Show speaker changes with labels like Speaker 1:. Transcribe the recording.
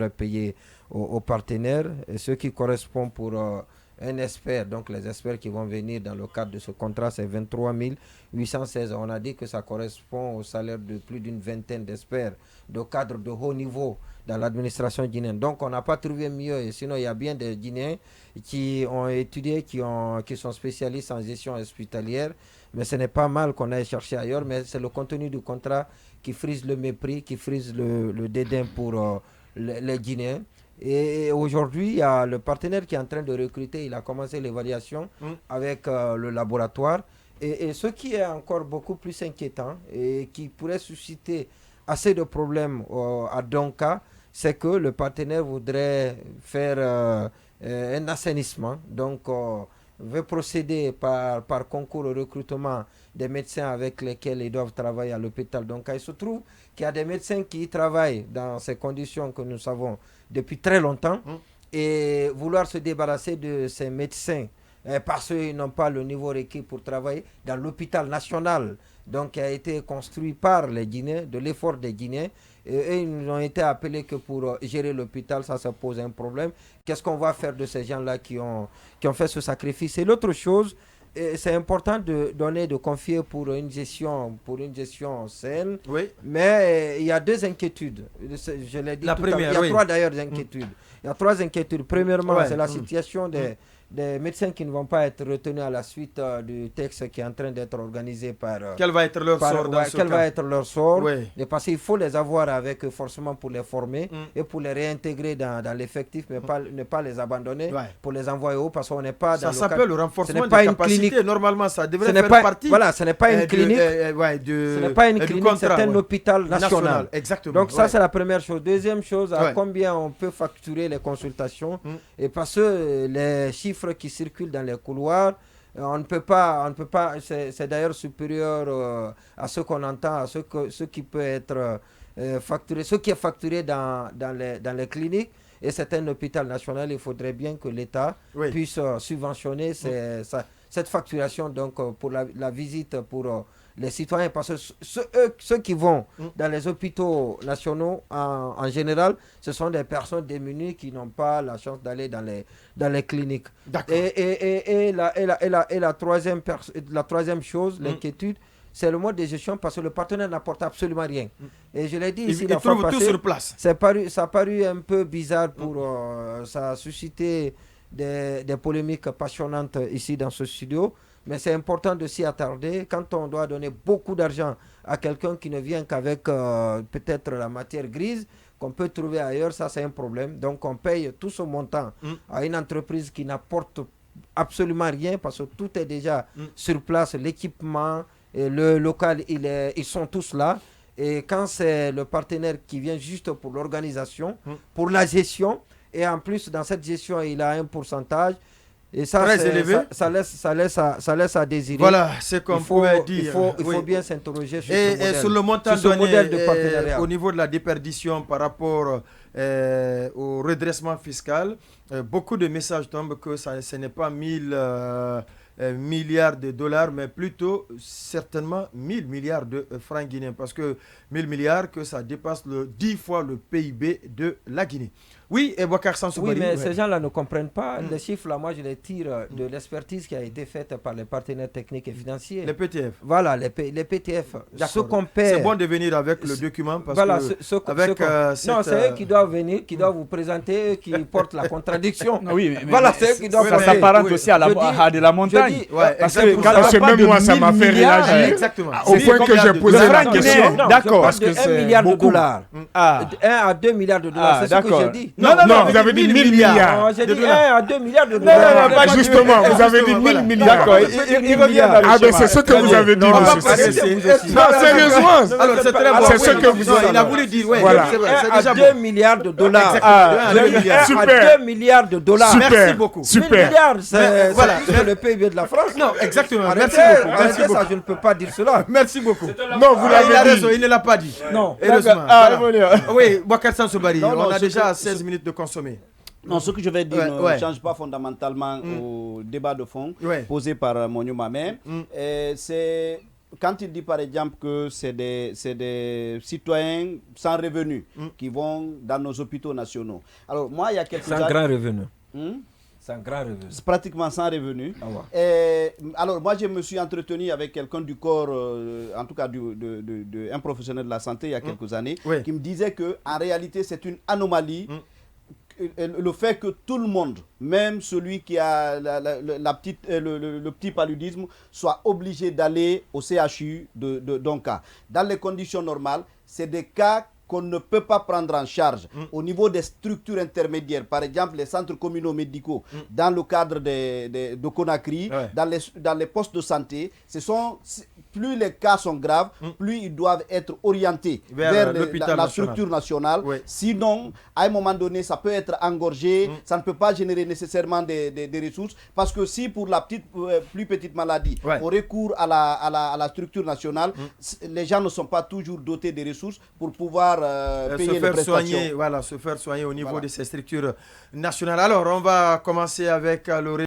Speaker 1: devrait payer aux partenaires, et ce qui correspond pour un expert, donc les experts qui vont venir dans le cadre de ce contrat, c'est 23 816. On a dit que ça correspond au salaire de plus d'une vingtaine d'experts, de cadres de haut niveau dans l'administration guinéenne. Donc on n'a pas trouvé mieux, et sinon il y a bien des Guinéens qui ont étudié, qui sont spécialistes en gestion hospitalière, mais ce n'est pas mal qu'on aille chercher ailleurs, mais c'est le contenu du contrat qui frise le mépris, qui frise le dédain pour les Guinéens. Et aujourd'hui, il y a le partenaire qui est en train de recruter, il a commencé l'évaluation avec le laboratoire. Et ce qui est encore beaucoup plus inquiétant et qui pourrait susciter assez de problèmes à Donka, c'est que le partenaire voudrait faire un assainissement. Donc, veut procéder par concours au recrutement des médecins avec lesquels ils doivent travailler à l'hôpital. Donc, il se trouve qu'il y a des médecins qui travaillent dans ces conditions que nous savons depuis très longtemps, et vouloir se débarrasser de ces médecins parce qu'ils n'ont pas le niveau requis pour travailler dans l'hôpital national, donc qui a été construit par les Guinéens, de l'effort des Guinéens, et ils n'ont été appelés que pour gérer l'hôpital. Ça pose un problème. Qu'est-ce qu'on va faire de ces gens-là qui ont fait ce sacrifice? Et l'autre chose, c'est important de confier pour une gestion saine. Oui. Mais il y a deux inquiétudes. Je l'ai dit tout à l'heure. Il y a trois d'ailleurs inquiétudes. Il y a trois inquiétudes. Premièrement, c'est la situation des médecins qui ne vont pas être retenus à la suite du texte qui est en train d'être organisé par...
Speaker 2: Quel va être leur sort dans ce cas?
Speaker 1: Quel va être leur sort? Et parce qu'il faut les avoir avec forcément pour les former et pour les réintégrer dans l'effectif, mais ne pas les abandonner pour les envoyer haut, parce qu'on n'est pas dans
Speaker 2: ça s'appelle le renforcement des capacités. Clinique. Normalement, ça devrait faire partie.
Speaker 1: Voilà, ce n'est pas une clinique. Ce n'est pas une clinique, c'est un hôpital national.
Speaker 2: Exactement.
Speaker 1: Donc ça, c'est la première chose. Deuxième chose, à combien on peut facturer les consultations? Et parce que les chiffres qui circulent dans les couloirs, on ne peut pas, c'est d'ailleurs supérieur à ce qu'on entend, à ce qui peut être facturé, ce qui est facturé dans les cliniques. Et c'est un hôpital national, il faudrait bien que l'État puisse subventionner cette facturation, donc pour la visite pour les citoyens, parce que ceux qui vont dans les hôpitaux nationaux en général, ce sont des personnes démunies qui n'ont pas la chance d'aller dans les cliniques. Et la troisième chose, l'inquiétude, c'est le mode de gestion, parce que le partenaire n'apporte absolument rien. Et je l'ai dit ici,
Speaker 2: il trouve tout sur place.
Speaker 1: Ça a paru un peu bizarre ça a suscité des polémiques passionnantes ici dans ce studio. Mais c'est important de s'y attarder. Quand on doit donner beaucoup d'argent à quelqu'un qui ne vient qu'avec peut-être la matière grise qu'on peut trouver ailleurs, ça c'est un problème. Donc on paye tout ce montant à une entreprise qui n'apporte absolument rien, parce que tout est déjà sur place, l'équipement, et le local, ils sont tous là. Et quand c'est le partenaire qui vient juste pour l'organisation, pour la gestion, et en plus dans cette gestion il a un pourcentage, et ça,
Speaker 2: très élevé.
Speaker 1: Ça laisse à désirer.
Speaker 2: Voilà, c'est comme pouvait dire.
Speaker 1: Il faut bien s'interroger sur
Speaker 2: sur le montant
Speaker 1: sur ce modèle de partenariat.
Speaker 2: Au niveau de la déperdition par rapport au redressement fiscal, beaucoup de messages tombent que ce n'est pas 1000 milliards de dollars, mais plutôt certainement 1000 milliards de francs guinéens, parce que 1000 milliards, que ça dépasse 10 fois le PIB de la Guinée. Oui, et Boubacar Sansoubari.
Speaker 1: Oui, mais ces gens-là ne comprennent pas. Les chiffres, là, moi, je les tire de l'expertise qui a été faite par les partenaires techniques et financiers.
Speaker 2: Les PTF.
Speaker 1: Voilà, les PTF. Ce qu'on paie.
Speaker 2: C'est bon de venir avec le document, parce
Speaker 1: que... Non, c'est eux qui doivent venir, qui doivent vous présenter, qui portent la contradiction.
Speaker 3: Oui, mais
Speaker 1: voilà, c'est eux qui doivent...
Speaker 3: Ça s'apparente aussi à de la montagne.
Speaker 2: Parce que
Speaker 4: même moi, ça m'a fait réagir.
Speaker 2: Exactement.
Speaker 4: Au point que j'ai posé la question.
Speaker 3: D'accord.
Speaker 1: Parce que 1 milliard de dollars. 1 à 2 milliards de dollars, c'est ce que j'ai dit.
Speaker 4: Non, vous avez dit 1000 milliards.
Speaker 1: J'ai dit 1 à 2 milliards de dollars.
Speaker 4: Non, pas justement, vous avez dit 1000 milliards.
Speaker 3: D'accord, il revient dans le
Speaker 4: Ah, mais c'est ce que vous avez dit, monsieur. Non, sérieusement.
Speaker 2: Alors, c'est très bon.
Speaker 4: C'est ce que vous avez dit.
Speaker 2: Il a voulu dire,
Speaker 4: Voilà.
Speaker 1: 1 à 2 milliards de dollars. 1
Speaker 4: Super.
Speaker 1: à 2 milliards de dollars.
Speaker 2: Merci beaucoup.
Speaker 1: 1000 milliards, c'est le PIB de la France.
Speaker 2: Non, exactement.
Speaker 1: Arrêtez,
Speaker 2: Merci beaucoup.
Speaker 1: arrêtez ça, je ne peux pas dire cela.
Speaker 2: Merci beaucoup.
Speaker 4: Non, vous
Speaker 2: Il a
Speaker 4: l'avez
Speaker 2: raison,
Speaker 4: dit.
Speaker 2: il ne l'a pas dit.
Speaker 1: Non.
Speaker 2: Heureusement. Oui, Boubacar Sansoubari, on a déjà 16 minutes de consommer.
Speaker 5: Non, ce que je vais dire ne change pas fondamentalement au débat de fond posé par Monio Mamé. C'est quand il dit par exemple que c'est des citoyens sans revenus qui vont dans nos hôpitaux nationaux. Alors moi, il y a quelques
Speaker 1: sans grand revenu.
Speaker 5: Sans
Speaker 1: grand revenu.
Speaker 5: C'est pratiquement sans revenu. Alors moi, je me suis entretenu avec quelqu'un du corps, en tout cas un professionnel de la santé il y a quelques années, qui me disait qu'en réalité, c'est une anomalie. Le fait que tout le monde, même celui qui a le petit paludisme, soit obligé d'aller au CHU d'un cas. Dans les conditions normales, c'est des cas qu'on ne peut pas prendre en charge au niveau des structures intermédiaires, par exemple les centres communaux médicaux, dans le cadre de Conakry, dans les postes de santé. Plus les cas sont graves, plus ils doivent être orientés vers la structure nationale. Sinon, à un moment donné, ça peut être engorgé, ça ne peut pas générer nécessairement des ressources. Parce que si pour la plus petite maladie, on recourt à la structure nationale, les gens ne sont pas toujours dotés des ressources pour pouvoir payer les prestations.
Speaker 2: Se faire soigner au niveau de ces structures nationales. Alors, on va commencer avec le